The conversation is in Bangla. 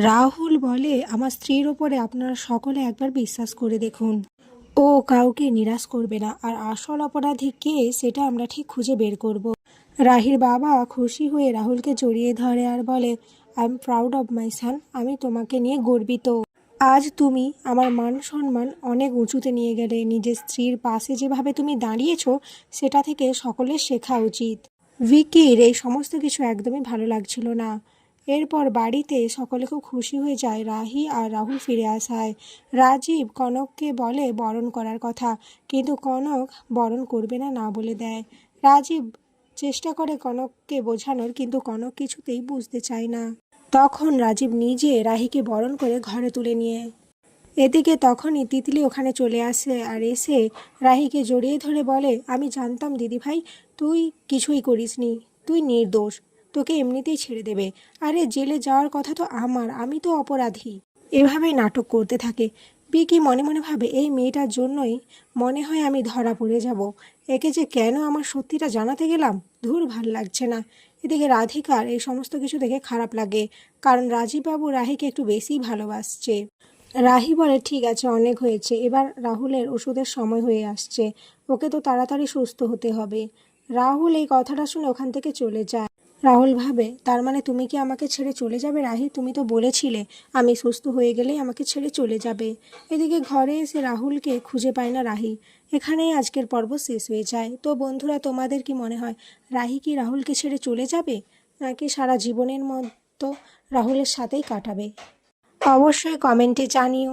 রাহুল বলে, আমার স্ত্রীর ওপরে আপনারা সকলে একবার বিশ্বাস করে দেখুন, ও কাউকে নিরাশ করবে না, আর আসল অপরাধী কে সেটা আমরা ঠিক খুঁজে বের করব। রাহির বাবা খুশি হয়ে রাহুলকে জড়িয়ে ধরে আর বলে, I am proud of my son, আমি তোমাকে নিয়ে গর্বিত। আজ তুমি আমার মান সম্মান অনেক উঁচুতে নিয়ে গেলে। নিজের স্ত্রীর পাশে যেভাবে তুমি দাঁড়িয়েছো সেটা থেকে সকলের শেখা উচিত। ভিকির এই সমস্ত কিছু একদমই ভালো লাগছিল না। এরপর বাড়িতে সকলে খুব খুশি হয়ে যায় রাহি আর রাহুল ফিরে আসায়। রাজীব কনককে বলে বরণ করার কথা, কিন্তু কনক বরণ করবে না, না বলে দেয়। রাজীব চেষ্টা করে কনককে বোঝানোর, কিন্তু কনক কিছুতেই বুঝতে চায় না। তখন রাজীব নিজে রাহিকে বরণ করে ঘরে তুলে নিয়ে। এদিকে তখনই তিতলি ওখানে চলে আসে আর এসে রাহিকে জড়িয়ে ধরে বলে, আমি জানতাম দিদিভাই তুই কিছুই করিসনি, তুই নির্দোষ, তোকে এমনিতেই ছেড়ে দেবে। আরে জেলে যাওয়ার কথা তো আমার, আমি তো অপরাধী। এভাবেই নাটক করতে থাকে। বিকি মনে মনে ভাবে, এই মেয়েটার জন্যই মনে হয় আমি ধরা পড়ে যাব। একে যে কেন আমার সত্যিটা জানাতে গেলাম, ধুর ভাল লাগছে না। এদিকে রাধিকার এই সমস্ত কিছু দেখে খারাপ লাগে, কারণ রাজীববাবু রাহিকে একটু বেশিই ভালোবাসছে। রাহি বলে, ঠিক আছে, অনেক হয়েছে, এবার রাহুলের ওষুধের সময় হয়ে আসছে, ওকে তো তাড়াতাড়ি সুস্থ হতে হবে। রাহুল এই কথাটা শুনে ওখান থেকে চলে যায়। রাহুল ভাবে, তার মানে তুমি কি আমাকে ছেড়ে চলে যাবে রাহি? তুমি তো বলেছিলে আমি সুস্থ হয়ে গেলেই আমাকে ছেড়ে চলে যাবে। এদিকে ঘরে এসে রাহুলকে খুঁজে পায় না রাহি। এখানেই আজকের পর্ব শেষ হয়ে যায়। তো বন্ধুরা, তোমাদের কি মনে হয়, রাহি কি রাহুলকে ছেড়ে চলে যাবে, নাকি সারা জীবনের মতো রাহুলের সাথেই কাটাবে? অবশ্যই কমেন্টে জানিও।